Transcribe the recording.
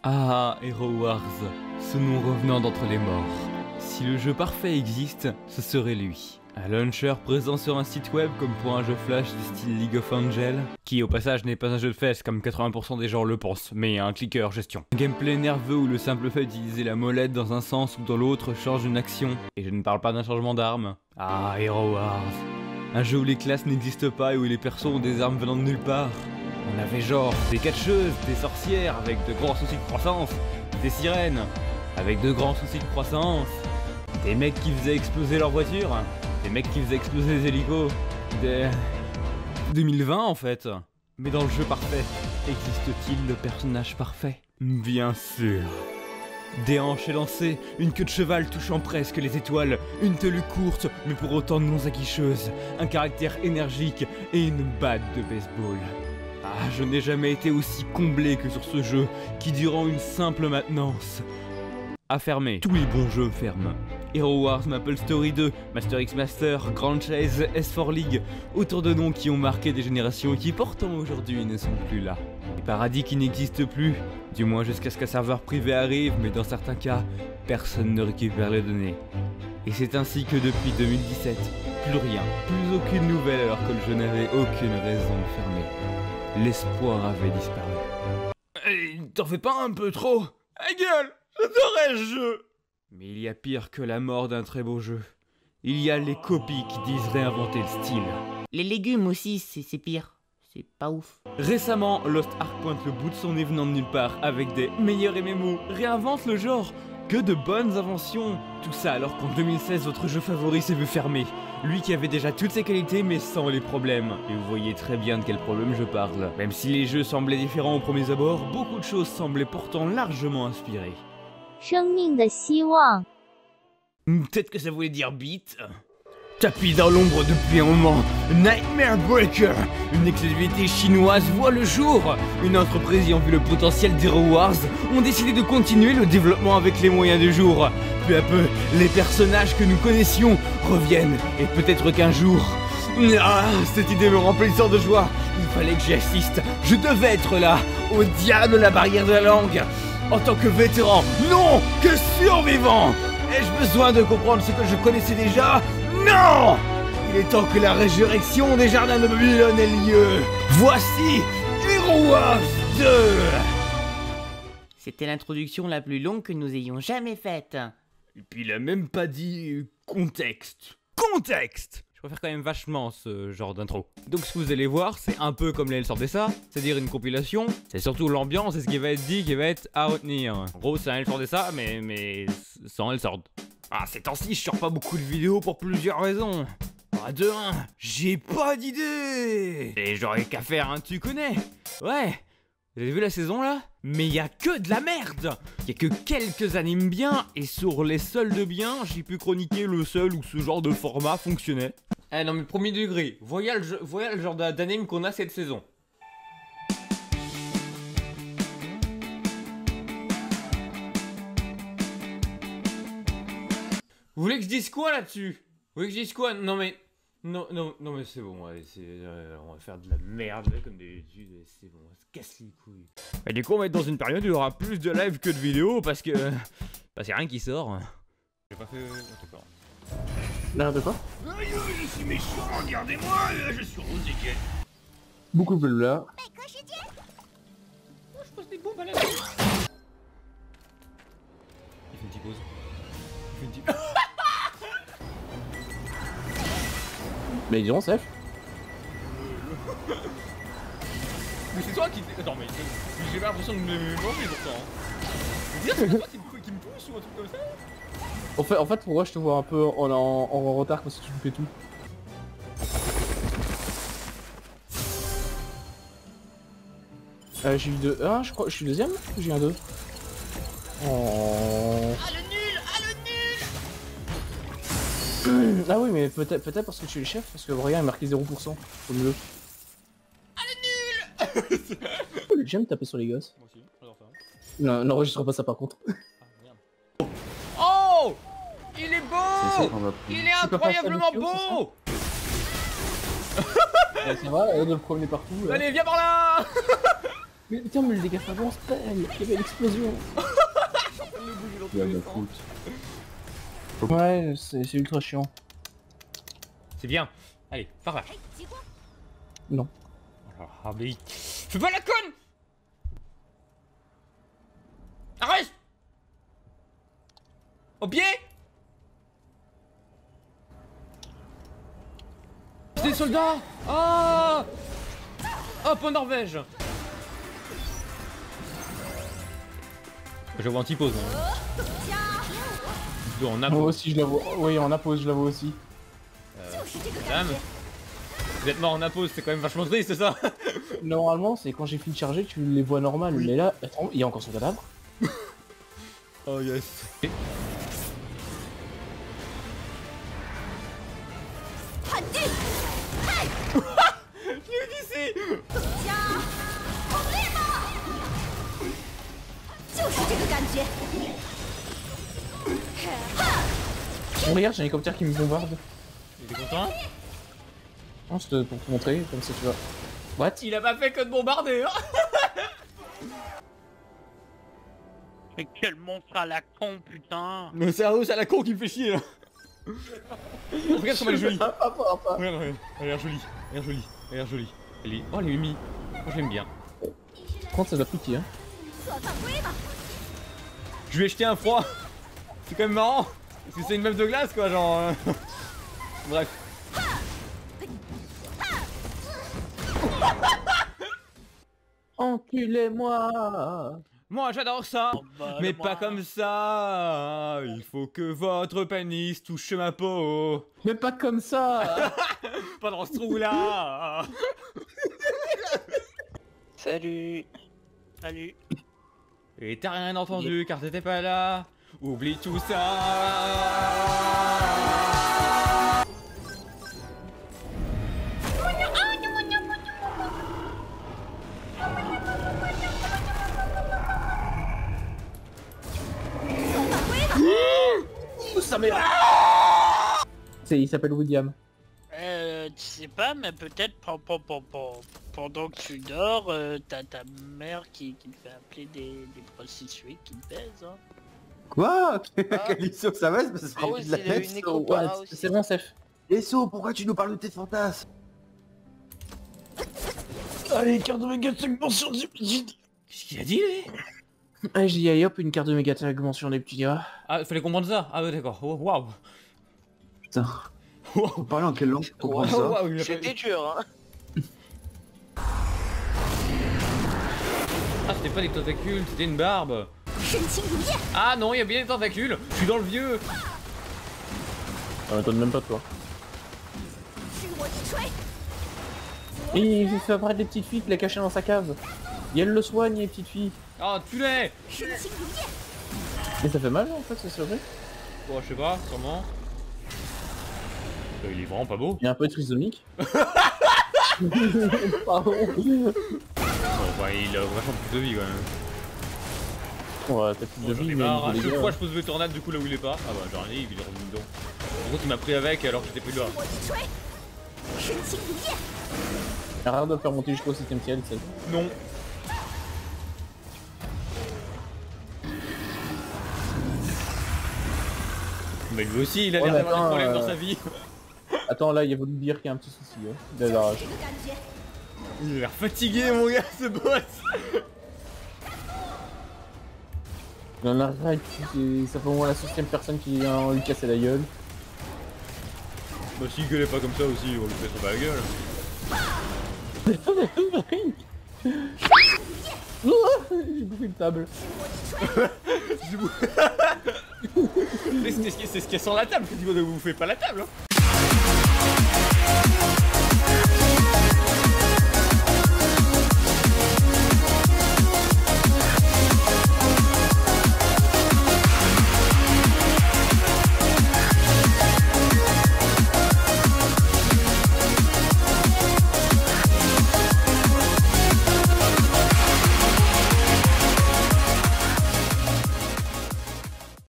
Ah, Hero Wars, ce nom revenant d'entre les morts. Si le jeu parfait existe, ce serait lui. Un launcher présent sur un site web comme pour un jeu flash du style League of Angels, qui au passage n'est pas un jeu de fesses comme 80% des gens le pensent, mais un clicker gestion. Un gameplay nerveux où le simple fait d'utiliser la molette dans un sens ou dans l'autre change une action, et je ne parle pas d'un changement d'arme. Ah, Hero Wars. Un jeu où les classes n'existent pas et où les persos ont des armes venant de nulle part. On avait genre des catcheuses, des sorcières avec de grands soucis de croissance, des sirènes avec de grands soucis de croissance, des mecs qui faisaient exploser leur voiture, des mecs qui faisaient exploser des hélicos, des... 2020 en fait. Mais dans le jeu parfait, existe-t-il le personnage parfait? Bien sûr. Des hanches élancées, une queue de cheval touchant presque les étoiles, une tenue courte mais pour autant non aguicheuse, un caractère énergique et une batte de baseball. Ah, je n'ai jamais été aussi comblé que sur ce jeu, qui durant une simple maintenance a fermé. Tous les bons jeux ferment. Hero Wars, Maple Story 2, Master X Master, Grand Chase, S4 League, autant de noms qui ont marqué des générations et qui pourtant aujourd'hui ne sont plus là. Des paradis qui n'existent plus, du moins jusqu'à ce qu'un serveur privé arrive, mais dans certains cas, personne ne récupère les données. Et c'est ainsi que depuis 2017, plus rien, plus aucune nouvelle alors que le jeu n'avait aucune raison de fermer. L'espoir avait disparu. T'en fais pas un peu trop? Ta gueule, j'adorais ce jeu. Mais il y a pire que la mort d'un très beau jeu. Il y a les copies qui disent réinventer le style. Les légumes aussi, c'est pire. C'est pas ouf. Récemment, Lost Ark pointe le bout de son nez venant de nulle part avec des meilleurs MMO, réinvente le genre. Que de bonnes inventions. Tout ça alors qu'en 2016, votre jeu favori s'est vu fermer. Lui qui avait déjà toutes ses qualités mais sans les problèmes. Et vous voyez très bien de quel problème je parle. Même si les jeux semblaient différents au premier abord, beaucoup de choses semblaient pourtant largement inspirées. 生命的希望 Peut-être que ça voulait dire beat. Tapis dans l'ombre depuis un moment, Nightmare Breaker, une exclusivité chinoise voit le jour. Une entreprise ayant vu le potentiel d'Hero Wars ont décidé de continuer le développement avec les moyens du jour. Peu à peu, les personnages que nous connaissions reviennent, et peut-être qu'un jour... Ah, cette idée me remplissant de joie. Il fallait que j'y assiste, je devais être là. Au diable la barrière de la langue. En tant que vétéran, non, que survivant. Ai-je besoin de comprendre ce que je connaissais déjà? Non! Il est temps que la résurrection des jardins de Babylone ait lieu. Voici Hero Wars 2. C'était l'introduction la plus longue que nous ayons jamais faite. Et puis il a même pas dit contexte. Contexte! Je préfère quand même vachement ce genre d'intro. Donc ce que vous allez voir, c'est un peu comme les sortent ça, c'est-à-dire une compilation. C'est surtout l'ambiance et ce qui va être dit qui va être à retenir. En gros, c'est un elle sortait ça, mais sans elle sorte. Ah, ces temps-ci, je sors pas beaucoup de vidéos pour plusieurs raisons. Ah, de 1, j'ai pas d'idée. Et j'aurais qu'à faire un tu connais. Ouais. Vous avez vu la saison là? Mais y a que de la merde. Y a que quelques animes bien, et sur les seuls de bien, j'ai pu chroniquer le seul où ce genre de format fonctionnait. Eh non mais premier degré, voyez le genre d'anime qu'on a cette saison. Vous voulez que je dise quoi là-dessus? Vous voulez que je dise quoi? Non mais... Non mais c'est bon, allez, on va faire de la merde comme d'habitude, c'est bon, on se casse les couilles. Et du coup on va être dans une période où il y aura plus de live que de vidéos parce que... Parce qu'il n'y a rien qui sort. J'ai pas fait... Là, de quoi? Aïe, je suis méchant, regardez-moi, je suis rosé. Beaucoup de là. Oh, je pose des bombes à la Il fait une petite pause. Il fait une petite... Mais dis donc, Sef. Mais c'est toi qui... Attends, mais j'ai pas l'impression de me manger pourtant. Dire c'est toi qui me pousse ou un truc comme ça? En fait, pourquoi je te vois un peu en retard parce que tu me fais tout? J'ai eu 2. Ah, je crois. Je suis deuxième ou j'ai un 2? Oh. Ah le nul! Ah le nul! Ah oui, mais peut-être parce que tu es le chef, parce que Brian est marqué 0%. Au mieux. Ah le nul! J'aime taper sur les gosses. Moi aussi, j'adore ça. Non, n'enregistre pas ça par contre. Ah merde. Oh! Il est beau! Il est incroyablement beau! Ça va, le premier partout. Là. Allez, viens par là! Mais putain, mais le dégât avant spell, il y avait l'explosion. Ouais, c'est ultra chiant. C'est bien. Allez, par là. Non. Ah mais... Fais pas la conne. Arrête. Au pied. C'est des soldats. Ah. Hop, en Norvège. Je vois anti-pause. Hein. En Moi aussi je la vois. Oui, en appose je la vois aussi. Madame, vous êtes mort en appose, c'est quand même vachement triste ça. Normalement, c'est quand j'ai fini de charger, tu les vois normal. Oui. Mais là, attends, il y a encore son cadavre. Oh yes. Oh, regarde, j'ai un hélicoptère qui me bombarde. Il est content? Non, c'était pour te montrer, comme ça tu vois. What? Il a pas fait que de bombarder hein. Mais quel monstre à la con, putain! Mais c'est Arnaud, c'est à la con qui me fait chier là. Regarde comme elle est jolie. Regarde, elle a l'air jolie. Elle a l'air jolie. Elle a l'air jolie. Elle est... Oh, elle est mimi. Moi je l'aime bien. Par contre, ça doit piquer hein. Je lui ai jeté un froid. C'est quand même marrant. Parce que c'est une meuf de glace quoi, genre... Bref. Enculez-moi! Moi j'adore ça, mais pas comme ça. Il faut que votre pénis touche ma peau. Mais pas comme ça! Pas dans ce trou là. Salut! Salut! Et t'as rien entendu car t'étais pas là. Oublie tout ça. Ça m'est... Il s'appelle William. Tu sais pas, mais peut-être pendant que tu dors, t'as ta mère qui te fait appeler des prostituées qui te baisent, hein. Quoi? Calisto, ça va? C'est Ah oui, de la c'est tête. une nécropara aussi. C'est bon, Seth. Et So, pourquoi tu nous parles de tes fantasmes? Allez, carte de méga segmentation du... Qu'est-ce qu'il a dit lui? Allez, j'ai dit, allez hop, une carte de méga segmentation des petits gars. Ah, fallait comprendre ça. Ah ouais d'accord. Oh, waouh. Putain. Vous parlez en quelle langue pour comprendre ça? Waouh, il a C'était dur, hein. Ah, c'était pas des tentacules, c'était une barbe. Ah non, il y a bien des tentacules. Je suis dans le vieux. Ça m'étonne même pas de toi. Et il fait apparaître des petites filles qu'il a cachées dans sa cave. Et elle le soigne, les petites filles. Ah, tu l'es. Mais ça fait mal en fait, c'est vrai. Bon, je sais pas, sûrement. Il est vraiment pas beau. Il est un peu trisomique. Pardon. Bon, bah, il a vachement plus de vie quand même. Ouais, t'as plus de J'en vie, ai mais marre, à les chaque gars, fois je pose le tornade du coup là où il est pas. Ah bah j'en ai, il est revenu dedans. En gros il m'a pris avec alors que j'étais plus là. arrête de faire monter jusqu'au 7ème ciel, c'est... Non. Mais lui aussi il a l'air d'avoir des problèmes dans sa vie. Attends, là il y a Volibear qui a un petit souci, hein. Il a la rage. Il a l'air fatigué mon gars ce boss. Il en arrête, ça fait au moins la 6ème personne qui vient lui casser la gueule. Bah s'il gueulait pas comme ça aussi, on lui fait trop la gueule. J'ai bouffé une table. C'est ce qu'il y a sur la table que tu vas vous faites pas la table hein.